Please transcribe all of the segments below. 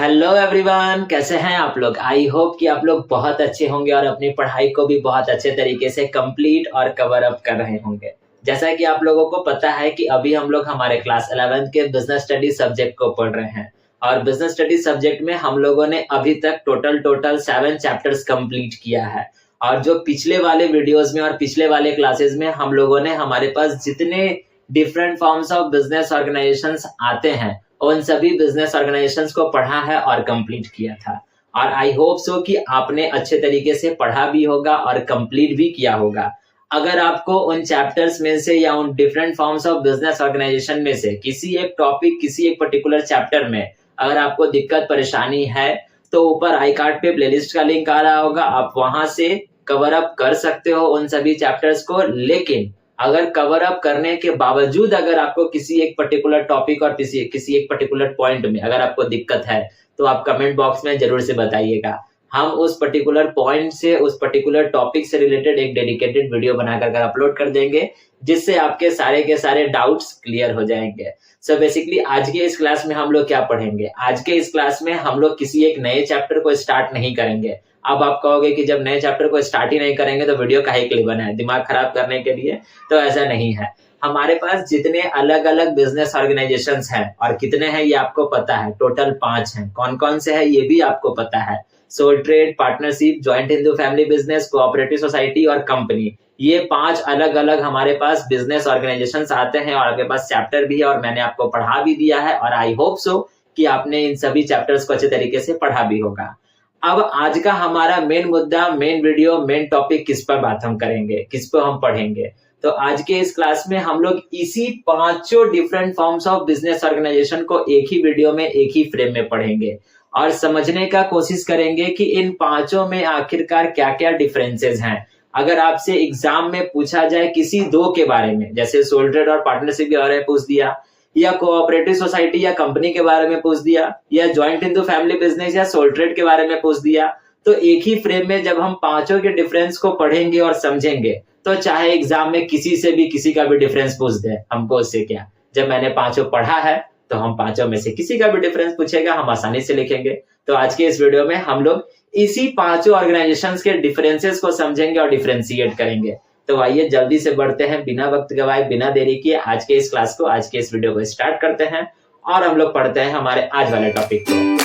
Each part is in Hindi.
हेलो एवरीवन, कैसे हैं आप लोग। आई होप कि आप लोग बहुत अच्छे होंगे और अपनी पढ़ाई को भी बहुत अच्छे तरीके से कंप्लीट और कवर अप कर रहे होंगे। जैसा कि आप लोगों को पता है कि अभी हम लोग हमारे क्लास 11th के बिजनेस स्टडी सब्जेक्ट को पढ़ रहे हैं और बिजनेस स्टडी सब्जेक्ट में हम लोगों ने अभी तक टोटल 7 चैप्टर्स कंप्लीट किया है। और जो पिछले वाले वीडियोस में और पिछले वाले क्लासेस में हम लोगों ने हमारे पास जितने different forms of business organisations आते हैं उन सभी बिजनेस ऑर्गेनाइजेशंस को पढ़ा है और कंप्लीट किया था। और आई होप सो कि आपने अच्छे तरीके से पढ़ा भी होगा और कंप्लीट भी किया होगा। अगर आपको उन चैप्टर्स में से या उन different forms of business organisation में से किसी एक टॉपिक, किसी एक पर्टिकुलर चैप्टर में अगर आपको दिक्कत परेशानी है तो ऊपर आई कार्ड पे प्लेलिस्ट का लिंक आ रहा होगा, आप वहां से कवर अप कर सकते हो उन सभी चैप्टर्स को। लेकिन अगर कवर अप करने के बावजूद अगर आपको किसी एक पर्टिकुलर टॉपिक और किसी एक पर्टिकुलर पॉइंट में अगर आपको दिक्कत है तो आप कमेंट बॉक्स में जरूर से बताइएगा। हम उस पर्टिकुलर पॉइंट से, उस पर्टिकुलर टॉपिक से रिलेटेड एक डेडिकेटेड वीडियो बनाकर अपलोड कर देंगे जिससे आपके सारे के सारे डाउट्स क्लियर हो जाएंगे। सो बेसिकली आज के इस क्लास में हम लोग क्या पढ़ेंगे, आज के इस क्लास में हम लोग किसी एक नए चैप्टर को स्टार्ट नहीं करेंगे। अब आप कहोगे कि जब नए चैप्टर को स्टार्ट ही नहीं करेंगे तो वीडियो काहे के लिए बना है, दिमाग खराब करने के लिए? तो ऐसा नहीं है। हमारे पास जितने अलग अलग बिजनेस ऑर्गेनाइजेशंस हैं और कितने हैं ये आपको पता है, टोटल 5 हैं। कौन कौन से हैं ये भी आपको पता है। Sole trade, partnership, joint Hindu family business, cooperative society और कंपनी, ये 5 अलग अलग हमारे पास बिजनेस ऑर्गेनाइजेशंस आते हैं और आपके पास चैप्टर भी है और मैंने आपको पढ़ा भी दिया है और आई होप सो कि आपने इन सभी चैप्टर्स को अच्छे तरीके से पढ़ा भी होगा। अब आज का हमारा मेन मुद्दा, मेन वीडियो, मेन टॉपिक किस पर बात हम करेंगे, किस पर हम पढ़ेंगे। तो आज के इस क्लास में हम लोग इसी 5 different forms of business organisation को एक ही वीडियो में, एक ही फ्रेम में पढ़ेंगे और समझने का कोशिश करेंगे कि इन 5 में आखिरकार क्या क्या डिफरेंसेस हैं। अगर आपसे एग्जाम में पूछा जाए किसी 2 के बारे में, जैसे सोल ट्रेड और पार्टनरशिप के बारे में पूछ दिया, या कोऑपरेटिव सोसाइटी या कंपनी के बारे में पूछ दिया, या ज्वाइंट हिंदू फैमिली बिजनेस या सोल ट्रेड के बारे में पूछ दिया, तो एक ही फ्रेम में जब हम 5 के डिफरेंस को पढ़ेंगे और समझेंगे तो चाहे एग्जाम में किसी से भी किसी का भी डिफरेंस पूछ दे, हमको उससे क्या। जब मैंने 5 पढ़ा है तो हम 5 में से किसी का भी डिफरेंस पूछेगा हम आसानी से लिखेंगे। तो आज के इस वीडियो में हम लोग इसी 5 ऑर्गेनाइजेशंस के डिफरेंसेस को समझेंगे और डिफरेंशिएट करेंगे। तो आइए जल्दी से बढ़ते हैं, बिना वक्त गवाए, बिना देरी किए आज के इस क्लास को, आज के इस वीडियो को स्टार्ट करते हैं और हम लोग पढ़ते हैं हमारे आज वाले टॉपिक को।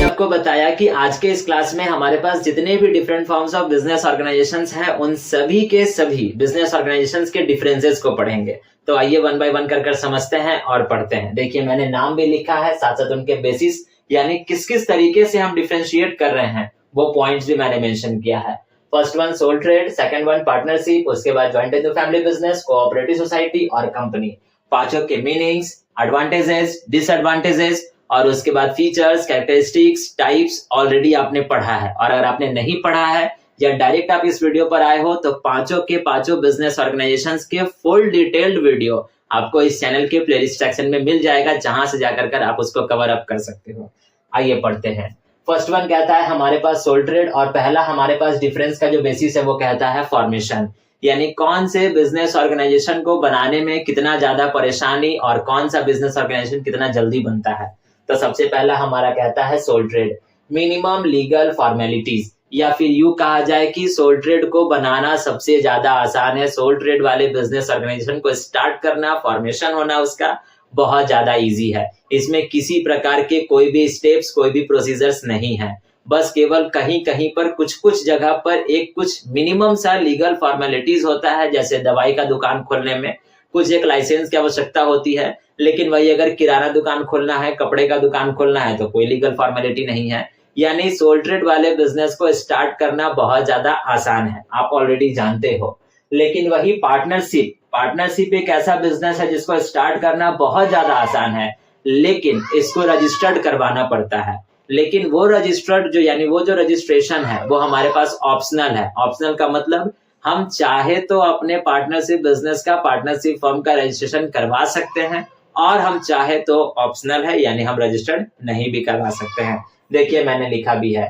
आपको बताया कि आज के इस क्लास में हमारे पास जितने भी different forms of business organisations हैं उन सभी के सभी बिजनेस ऑर्गेनाइजेशंस के डिफरेंसेस को पढ़ेंगे। तो आइए 1 बाय 1 कर समझते हैं और पढ़ते हैं। देखिए मैंने नाम भी लिखा है, साथ साथ उनके बेसिस यानी किस किस तरीके से हम डिफरेंशिएट कर रहे हैं वो पॉइंट्स भी मैंने मेंशन किया है। First one sole trade, second one partnership, उसके बाद joint Hindu family business, cooperative society और कंपनी। 5 के मीनिंग्स, एडवांटेजेस, डिसएडवांटेजेस और उसके बाद फीचर्स, कैरेक्टरिस्टिक्स, टाइप्स ऑलरेडी आपने पढ़ा है। और अगर आपने नहीं पढ़ा है या डायरेक्ट आप इस वीडियो पर आए हो तो 5 के 5 बिजनेस ऑर्गेनाइजेशंस के फुल डिटेल्ड वीडियो आपको इस चैनल के प्लेलिस्ट सेक्शन में मिल जाएगा, जहां से जाकर आप उसको कवर अप कर सकते हो। आइए पढ़ते हैं। फर्स्ट वन कहता है हमारे पास सोल ट्रेड और पहला हमारे पास डिफरेंस का जो बेसिस है वो कहता है फॉर्मेशन, यानी कौन से बिजनेस ऑर्गेनाइजेशन को बनाने में कितना ज्यादा परेशानी और कौन सा बिजनेस ऑर्गेनाइजेशन कितना जल्दी बनता है। तो सबसे पहला हमारा कहता है sole trade, minimum legal formalities, या फिर यूं कहा जाए कि सोल ट्रेड को बनाना सबसे ज्यादा आसान है। सोल ट्रेड वाले बिजनेस ऑर्गेनाइजेशन को स्टार्ट करना, फॉर्मेशन होना उसका बहुत ज्यादा इजी है। इसमें किसी प्रकार के कोई भी स्टेप्स, कोई भी प्रोसीजर्स नहीं है। बस केवल कहीं कहीं पर कुछ जगह पर एक कुछ मिनिमम सा लीगल फॉर्मेलिटीज होता है, जैसे दवाई का दुकान खोलने में कुछ एक लाइसेंस की आवश्यकता होती है। लेकिन वही अगर किराना दुकान खोलना है, कपड़े का दुकान खोलना है तो कोई लीगल फॉर्मेलिटी नहीं है। यानी सोल ट्रेड वाले बिजनेस को स्टार्ट करना बहुत ज्यादा आसान है, आप ऑलरेडी जानते हो। लेकिन वही पार्टनरशिप एक ऐसा बिजनेस है जिसको स्टार्ट करना बहुत ज्यादा आसान है, लेकिन इसको रजिस्टर्ड करवाना पड़ता है। लेकिन वो रजिस्टर्ड वो जो रजिस्ट्रेशन है वो हमारे पास ऑप्शनल है। ऑप्शनल का मतलब हम चाहे तो अपने पार्टनरशिप बिजनेस का, पार्टनरशिप फर्म का रजिस्ट्रेशन करवा सकते हैं और हम चाहे तो ऑप्शनल है, यानी हम रजिस्टर्ड नहीं भी करवा सकते हैं। देखिए मैंने लिखा भी है,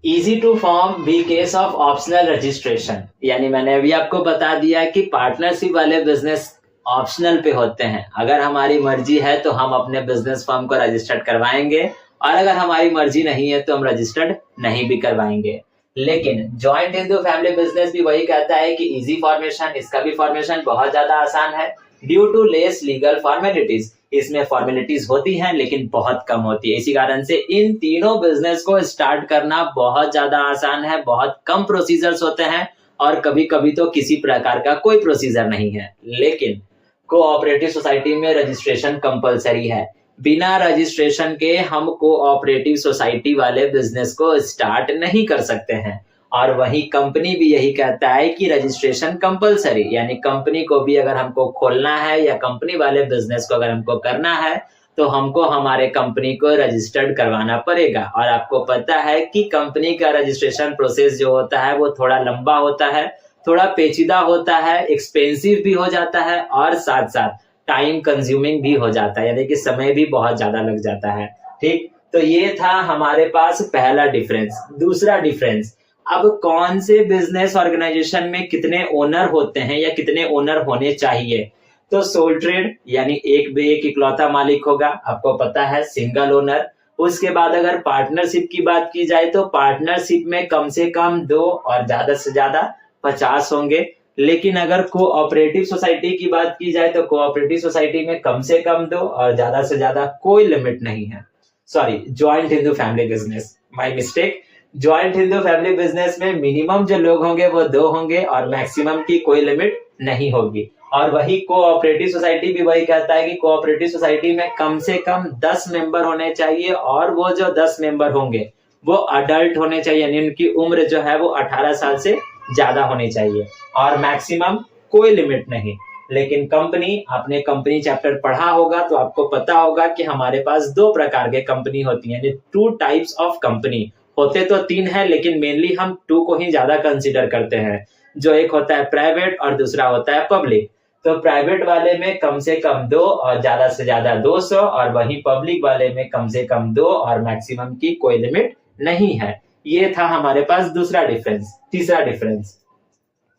easy to form because of optional registration, यानी मैंने अभी आपको बता दिया कि पार्टनरशिप वाले बिजनेस ऑप्शनल पे होते हैं। अगर हमारी मर्जी है तो हम अपने बिजनेस फॉर्म को रजिस्टर्ड करवाएंगे, और अगर हमारी मर्जी नहीं है तो हम रजिस्टर्ड नहीं भी करवाएंगे। लेकिन जॉइंट हिंदू फैमिली बिजनेस भी वही कहता है कि इजी फॉर्मेशन, इसका भी फॉर्मेशन बहुत ज्यादा आसान है due to less legal formalities. इसमें फॉर्मेलिटीज होती हैं लेकिन बहुत कम होती है। इसी कारण से इन तीनों बिजनेस को स्टार्ट करना बहुत ज्यादा आसान है, बहुत कम प्रोसीजर्स होते हैं, और कभी कभी तो किसी प्रकार का कोई प्रोसीजर नहीं है। लेकिन कोऑपरेटिव सोसाइटी में रजिस्ट्रेशन कंपलसरी है। बिना रजिस्ट्रेशन के हम कोऑपरेटिव सोसाइटी वाले बिजनेस को स्टार्ट नहीं कर सकते हैं। और वही कंपनी भी यही कहता है कि रजिस्ट्रेशन कंपलसरी, यानी कंपनी को भी अगर हमको खोलना है या कंपनी वाले बिजनेस को अगर हमको करना है तो हमको हमारे कंपनी को रजिस्टर्ड करवाना पड़ेगा। और आपको पता है कि कंपनी का रजिस्ट्रेशन प्रोसेस जो होता है वो थोड़ा लंबा होता है, थोड़ा पेचीदा होता है, एक्सपेंसिव भी हो जाता है, और साथ साथ टाइम कंज्यूमिंग भी हो जाता है, यानी कि समय भी बहुत ज्यादा लग जाता है। ठीक, तो ये था हमारे पास पहला डिफरेंस। दूसरा डिफरेंस, अब कौन से बिजनेस ऑर्गेनाइजेशन में कितने ओनर होते हैं या कितने ओनर होने चाहिए। तो सोल ट्रेड यानी एक इकलौता मालिक होगा, आपको पता है, सिंगल ओनर। उसके बाद अगर पार्टनरशिप की बात की जाए तो पार्टनरशिप में कम से कम 2 और ज्यादा से ज्यादा 50 होंगे। लेकिन अगर कोऑपरेटिव सोसाइटी की बात की जाए तो कोऑपरेटिव सोसाइटी में कम से कम 2 और ज्यादा से ज्यादा कोई लिमिट नहीं है। Sorry, joint Hindu family business, my mistake. Joint Hindu family business में मिनिमम जो लोग होंगे वो 2 होंगे और मैक्सिमम की कोई लिमिट नहीं होगी। और वही कोऑपरेटिव सोसाइटी भी वही कहता है कि कोऑपरेटिव सोसाइटी में कम से कम 10 मेंबर होने चाहिए, और वो जो 10 मेंबर होंगे वो अडल्ट होने चाहिए, यानी उनकी उम्र जो है वो 18 साल से ज्यादा होनी चाहिए, और मैक्सिमम कोई लिमिट नहीं। लेकिन कंपनी, आपने कंपनी चैप्टर पढ़ा होगा तो आपको पता होगा कि हमारे पास 2 प्रकार के कंपनी होती है, यानी 2 टाइप्स ऑफ कंपनी। होते तो 3 है लेकिन मेनली हम 2 को ही ज्यादा कंसीडर करते हैं। जो एक होता है प्राइवेट और दूसरा होता है पब्लिक। तो प्राइवेट वाले में कम से कम 2 और ज्यादा से ज्यादा 200, और वहीं पब्लिक वाले में कम से कम 2 और मैक्सिमम की कोई लिमिट नहीं है। ये था हमारे पास दूसरा डिफरेंस। तीसरा डिफरेंस,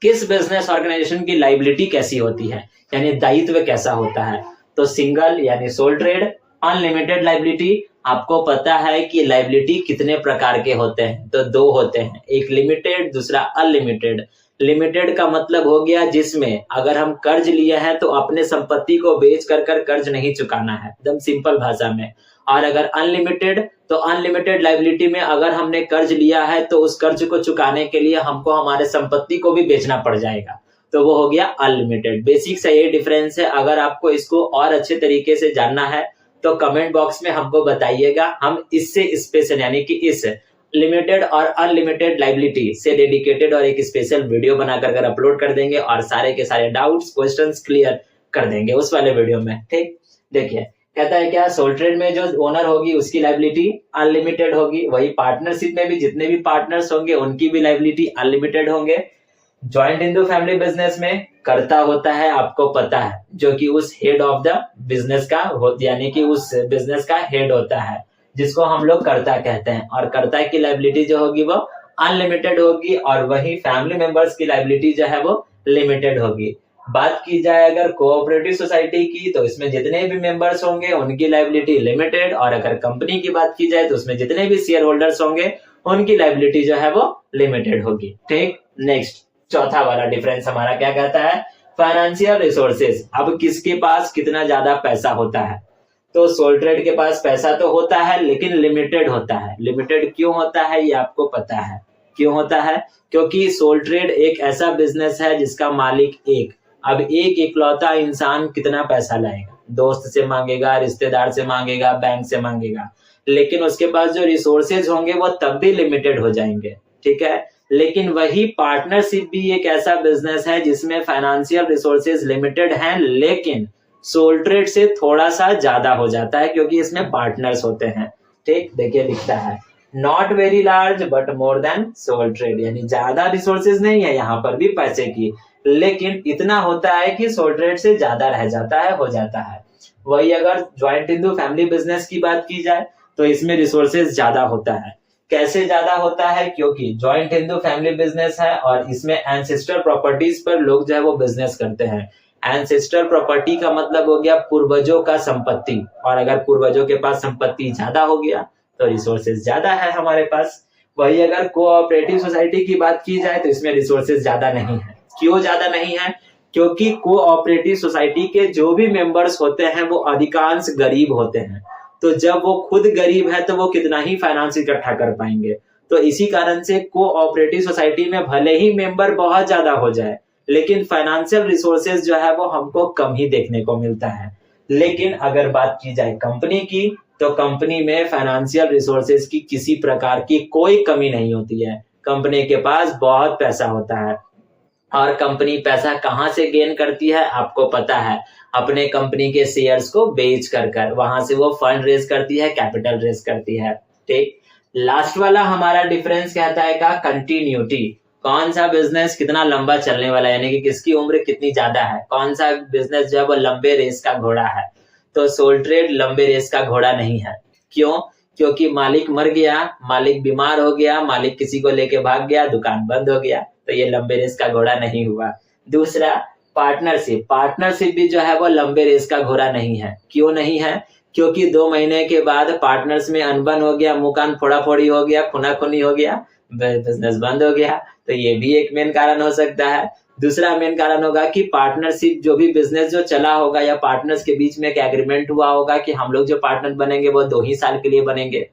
किस बिजनेस ऑर्गेनाइजेशन की लाइबिलिटी कैसी होती है, यानी दायित्व कैसा होता है। तो सिंगल यानी सोल ट्रेड, अनलिमिटेड लाइबिलिटी। आपको पता है कि लाइबिलिटी कितने प्रकार के होते हैं, तो 2 होते हैं, एक लिमिटेड, दूसरा अनलिमिटेड। लिमिटेड का मतलब हो गया जिसमें अगर हम कर्ज लिए हैं तो अपने संपत्ति को बेच कर कर्ज नहीं चुकाना है, एकदम सिंपल भाषा में। और अगर अनलिमिटेड, तो अनलिमिटेड लाइबिलिटी में अगर हमने कर्ज लिया है तो उस कर्ज को चुकाने के लिए हमको हमारे संपत्ति को भी बेचना पड़ जाएगा, तो वो हो गया अनलिमिटेड। बेसिक सा ये डिफरेंस है। अगर आपको इसको और अच्छे तरीके से जानना है तो कमेंट बॉक्स में हमको बताइएगा, हम इससे स्पेशल यानी कि इस लिमिटेड और अनलिमिटेड लाइबिलिटी से डेडिकेटेड और एक स्पेशल वीडियो बनाकर अपलोड कर देंगे, और सारे के सारे डाउट्स, क्वेश्चंस क्लियर कर देंगे उस वाले वीडियो में। ठीक, देखिए कहता है क्या, सोल ट्रेड में जो ओनर होगी उसकी लाइबिलिटी अनलिमिटेड होगी। वही पार्टनरशिप में भी जितने भी पार्टनर्स होंगे उनकी भी लाइबिलिटी अनलिमिटेड होंगे। ज्वाइंट हिंदू फैमिली बिजनेस में कर्ता होता है, आपको पता है, जो कि उस हेड ऑफ द बिजनेस का यानी कि उस बिजनेस का हेड होता है, जिसको हम लोग कर्ता कहते हैं। और कर्ता की लाइबिलिटी जो होगी वो अनलिमिटेड होगी, और वही फैमिली मेंबर्स की लाइबिलिटी जो है वो लिमिटेड होगी। बात की जाए अगर कोऑपरेटिव सोसाइटी की, तो इसमें जितने भी मेंबर्स होंगे उनकी लाइबिलिटी लिमिटेड, और अगर कंपनी की बात की जाए तो उसमें जितने भी शेयर होल्डर्स होंगे उनकी लाइबिलिटी जो है वो लिमिटेड होगी। ठीक, नेक्स्ट चौथा वाला डिफरेंस हमारा क्या कहता है, फाइनेंशियल रिसोर्सेज। अब किसके पास कितना ज्यादा पैसा होता है। तो सोल ट्रेड के पास पैसा तो होता है लेकिन लिमिटेड होता है। लिमिटेड क्यों होता है ये आपको पता है, क्यों होता है, क्योंकि सोल ट्रेड एक ऐसा बिजनेस है जिसका मालिक एक। अब एक इकलौता इंसान कितना पैसा लाएगा, दोस्त से मांगेगा, रिश्तेदार से मांगेगा, बैंक से मांगेगा, लेकिन उसके पास जो रिसोर्सेज होंगे वो तब भी लिमिटेड हो जाएंगे। ठीक है, लेकिन वही पार्टनरशिप भी एक ऐसा बिजनेस है जिसमें फाइनेंशियल रिसोर्सेज लिमिटेड हैं, लेकिन सोल ट्रेड से थोड़ा सा ज्यादा हो जाता है क्योंकि इसमें पार्टनर्स होते हैं। ठीक, देखिए लिखता है not very large but more than sole trade, यानी ज्यादा रिसोर्सेज नहीं है यहाँ पर भी पैसे की, लेकिन इतना होता है कि सोल ट्रेड से ज्यादा रह जाता है, हो जाता है। वही अगर ज्वाइंट हिंदू फैमिली बिजनेस की बात की जाए तो इसमें रिसोर्सेज ज्यादा होता है, कैसे ज्यादा होता है? क्योंकि जॉइंट हिंदू फैमिली बिजनेस है और इसमें एंसेस्टर प्रॉपर्टीज पर लोग जो है वो बिजनेस करते हैं। एंसेस्टर प्रॉपर्टी का मतलब हो गया पूर्वजों का संपत्ति, और अगर पूर्वजों के पास संपत्ति ज्यादा हो गया तो रिसोर्सेज ज्यादा है हमारे पास। वही अगर कोऑपरेटिव सोसाइटी की बात की जाए तो इसमें रिसोर्सेज ज्यादा नहीं है। क्यों ज्यादा नहीं है? क्योंकि कोऑपरेटिव सोसाइटी के जो भी मेंबर्स होते हैं वो अधिकांश गरीब होते हैं। तो जब वो खुद गरीब है तो वो कितना ही फाइनेंस इकट्ठा कर पाएंगे। तो इसी कारण से कोऑपरेटिव सोसाइटी में भले ही मेंबर बहुत ज्यादा हो जाए, लेकिन फाइनेंशियल रिसोर्सेज जो है वो हमको कम ही देखने को मिलता है। लेकिन अगर बात की जाए कंपनी की, तो कंपनी में फाइनेंशियल रिसोर्सेज की किसी प्रकार की कोई कमी नहीं होती है। कंपनी के पास बहुत पैसा होता है। और कंपनी पैसा कहां से गेन करती है आपको पता है, अपने कंपनी के शेयर्स को बेच कर वहां से वो फंड रेज करती है, कैपिटल रेज करती है। ठीक, लास्ट वाला हमारा डिफरेंस कहता है का कंटिन्यूटी। कौन सा बिजनेस कितना लंबा चलने वाला है, यानी कि किसकी उम्र कितनी ज्यादा है, कौन सा बिजनेस जो है वो लंबे रेस का घोड़ा है। तो सोल ट्रेड लंबे रेस का घोड़ा नहीं है। क्यों? क्योंकि मालिक मर गया, मालिक बीमार हो गया, मालिक किसी को लेके भाग गया, दुकान बंद हो गया, तो ये लंबे रेस का घोड़ा नहीं हुआ। दूसरा, पार्टनरशिप। पार्टनरशिप भी जो है वो लंबे रेस का घोड़ा नहीं है। क्यों नहीं है? क्योंकि 2 महीने के बाद पार्टनर्स में अनबन हो गया, मुंह कान फोड़ा फोड़ी हो गया, खुना खुनी हो गया, बिजनेस बंद हो गया। तो ये भी एक मेन कारण हो सकता है। दूसरा मेन कारण होगा कि पार्टनरशिप, जो भी बिजनेस जो चला होगा या पार्टनर्स के बीच में एक एग्रीमेंट हुआ होगा कि हम लोग जो पार्टनर बनेंगे वो 2 ही साल के लिए बनेंगे,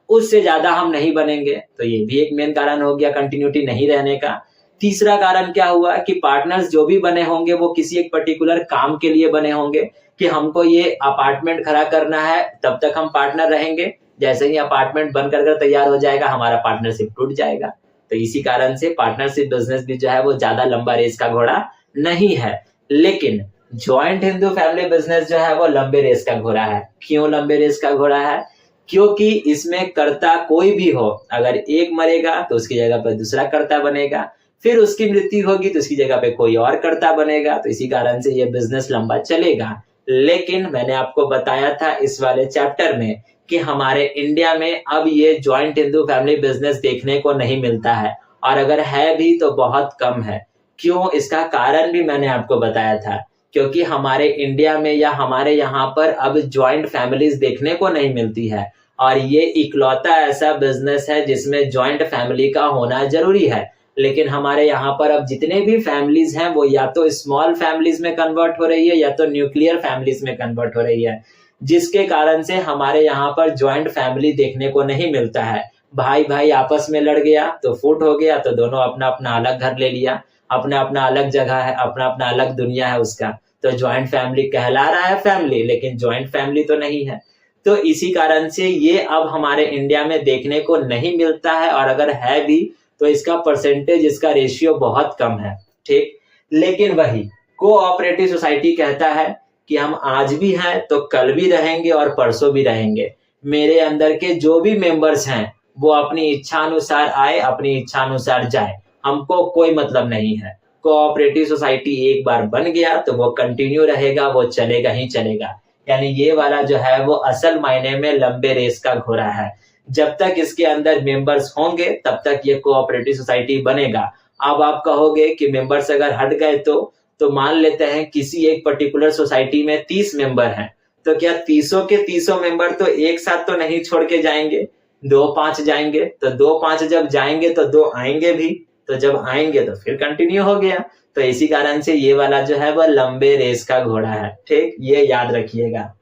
उससे ज्यादा हम नहीं बनेंगे। तो ये भी एक मेन कारण हो गया कंटिन्यूटी नहीं रहने का। तीसरा कारण क्या हुआ कि पार्टनर्स जो भी बने होंगे वो किसी एक पर्टिकुलर काम के लिए बने होंगे कि हमको ये अपार्टमेंट खड़ा करना है, तब तक हम पार्टनर रहेंगे। जैसे ही अपार्टमेंट बन कर तैयार हो जाएगा हमारा पार्टनरशिप टूट जाएगा। तो इसी कारण से पार्टनरशिप बिजनेस भी जो है वो ज्यादा लंबा रेस का घोड़ा नहीं है। लेकिन जॉइंट हिंदू फैमिली बिजनेस जो है वो लंबे रेस का घोड़ा है। क्यों लंबे रेस का घोड़ा है? क्योंकि इसमें कर्ता कोई भी हो, अगर एक मरेगा तो उसकी जगह पर दूसरा कर्ता बनेगा, फिर उसकी मृत्यु होगी तो उसकी जगह पे कोई और कर्ता बनेगा। तो इसी कारण से ये बिजनेस लंबा चलेगा। लेकिन मैंने आपको बताया था इस वाले चैप्टर में कि हमारे इंडिया में अब ये जॉइंट हिंदू फैमिली बिजनेस देखने को नहीं मिलता है, और अगर है भी तो बहुत कम है। क्यों? इसका कारण भी मैंने आपको बताया था, क्योंकि हमारे इंडिया में या हमारे यहाँ पर अब जॉइंट फैमिलीज देखने को नहीं मिलती है, और ये इकलौता ऐसा बिजनेस है जिसमें जॉइंट फैमिली का होना जरूरी है। लेकिन हमारे यहाँ पर अब जितने भी फैमिलीज हैं वो या तो स्मॉल फैमिलीज में कन्वर्ट हो रही है या तो न्यूक्लियर फैमिलीज में कन्वर्ट हो रही है, जिसके कारण से हमारे यहाँ पर जॉइंट फैमिली देखने को नहीं मिलता है। भाई भाई आपस में लड़ गया तो फूट हो गया, तो दोनों अपना अपना अलग घर ले लिया, अपना अपना अलग जगह है, अपना अपना अलग दुनिया है उसका। तो जॉइंट फैमिली कहला रहा है फैमिली, लेकिन जॉइंट फैमिली तो नहीं है। तो इसी कारण से ये अब हमारे इंडिया में देखने को नहीं मिलता है, और अगर है भी तो इसका परसेंटेज, इसका रेशियो बहुत कम है। ठीक, लेकिन वही कोऑपरेटिव सोसाइटी कहता है कि हम आज भी हैं तो कल भी रहेंगे और परसों भी रहेंगे। मेरे अंदर के जो भी मेंबर्स हैं वो अपनी इच्छानुसार आए, अपनी इच्छानुसार जाए, हमको कोई मतलब नहीं है। कोऑपरेटिव सोसाइटी एक बार बन गया तो वो कंटिन्यू रहेगा, वो चलेगा ही चलेगा। यानी ये वाला जो है वो असल मायने में लंबे रेस का घोड़ा है। जब तक इसके अंदर मेंबर्स होंगे तब तक ये कोऑपरेटिव सोसाइटी बनेगा। अब आप कहोगे कि मेंबर्स अगर हट गए तो मान लेते हैं किसी एक पर्टिकुलर सोसाइटी में 30 मेंबर हैं, तो क्या 30 के 30 मेंबर तो एक साथ तो नहीं छोड़ के जाएंगे, 2-5 जाएंगे। तो 2-5 जब जाएंगे तो 2 आएंगे भी, तो जब आएंगे तो फिर कंटिन्यू हो गया। तो इसी कारण से ये वाला जो है वह लंबे रेस का घोड़ा है। ठीक, ये याद रखिएगा।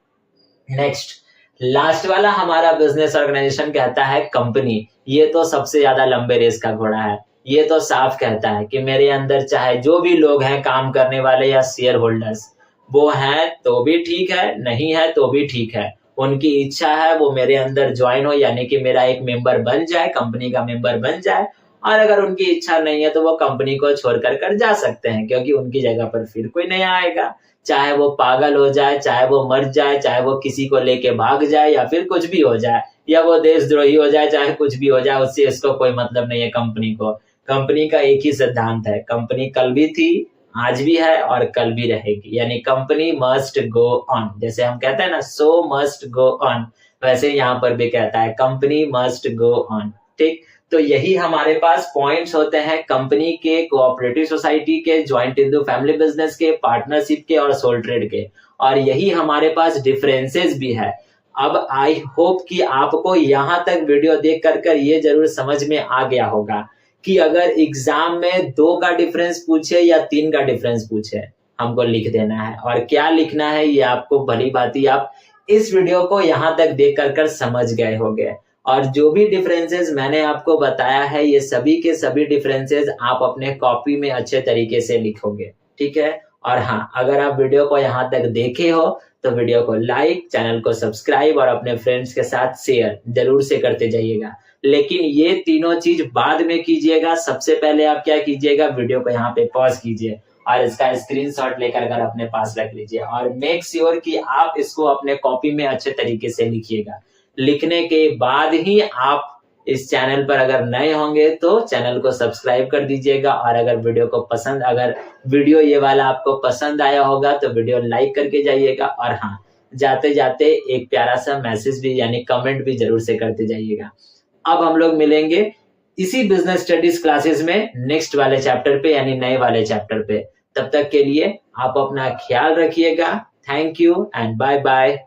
नेक्स्ट, लास्ट वाला हमारा बिजनेस ऑर्गेनाइजेशन कहता है कंपनी। ये तो सबसे ज्यादा लंबे रेस का घोड़ा है। ये तो साफ कहता है कि मेरे अंदर चाहे जो भी लोग हैं काम करने वाले या शेयर होल्डर्स, वो हैं तो भी ठीक है, नहीं है तो भी ठीक है। उनकी इच्छा है वो मेरे अंदर ज्वाइन हो, यानी कि मेरा एक मेंबर बन जाए, कंपनी का मेंबर बन जाए। और अगर उनकी इच्छा नहीं है तो वो कंपनी को छोड़ कर जा सकते हैं, क्योंकि उनकी जगह पर फिर कोई नया आएगा। चाहे वो पागल हो जाए, चाहे वो मर जाए, चाहे वो किसी को लेके भाग जाए, या फिर कुछ भी हो जाए, या वो देशद्रोही हो जाए, चाहे कुछ भी हो जाए, उससे इसको कोई मतलब नहीं है कंपनी को। कंपनी का एक ही सिद्धांत है, कंपनी कल भी थी, आज भी है और कल भी रहेगी। यानी कंपनी मस्ट गो ऑन। जैसे हम कहते हैं ना, सो मस्ट गो ऑन, वैसे यहाँ पर भी कहता है कंपनी मस्ट गो ऑन। ठीक। तो यही हमारे पास पॉइंट्स होते हैं कंपनी के, कोऑपरेटिव सोसाइटी के, ज्वाइंट हिंदू फैमिली बिजनेस के, पार्टनरशिप के और सोल ट्रेड के, और यही हमारे पास डिफरेंसेस भी है। अब आई होप कि आपको यहाँ तक वीडियो देख कर ये जरूर समझ में आ गया होगा कि अगर एग्जाम में 2 का डिफरेंस पूछे या 3 का डिफरेंस पूछे, हमको लिख देना है, और क्या लिखना है ये आपको भली भांति आप इस वीडियो को यहाँ तक देख कर समझ गए होंगे। और जो भी डिफरेंसेस मैंने आपको बताया है, ये सभी के सभी डिफरेंसेस आप अपने कॉपी में अच्छे तरीके से लिखोगे, ठीक है। और हाँ, अगर आप वीडियो को यहाँ तक देखे हो तो वीडियो को लाइक, चैनल को सब्सक्राइब और अपने फ्रेंड्स के साथ शेयर जरूर से करते जाइएगा। लेकिन ये तीनों चीज बाद में कीजिएगा। सबसे पहले आप क्या कीजिएगा, वीडियो को यहाँ पे पॉज कीजिए और इसका स्क्रीनशॉट लेकर कर अपने पास रख लीजिए, और मेक श्योर कि आप इसको अपने कॉपी में अच्छे तरीके से लिखिएगा। लिखने के बाद ही आप इस चैनल पर अगर नए होंगे तो चैनल को सब्सक्राइब कर दीजिएगा, और अगर वीडियो ये वाला आपको पसंद आया होगा तो वीडियो लाइक करके जाइएगा। और हाँ, जाते जाते एक प्यारा सा मैसेज भी यानी कमेंट भी जरूर से करते जाइएगा। अब हम लोग मिलेंगे इसी बिजनेस स्टडीज क्लासेस में नेक्स्ट वाले चैप्टर पे यानी नए वाले चैप्टर पे। तब तक के लिए आप अपना ख्याल रखिएगा। Thank you and bye bye.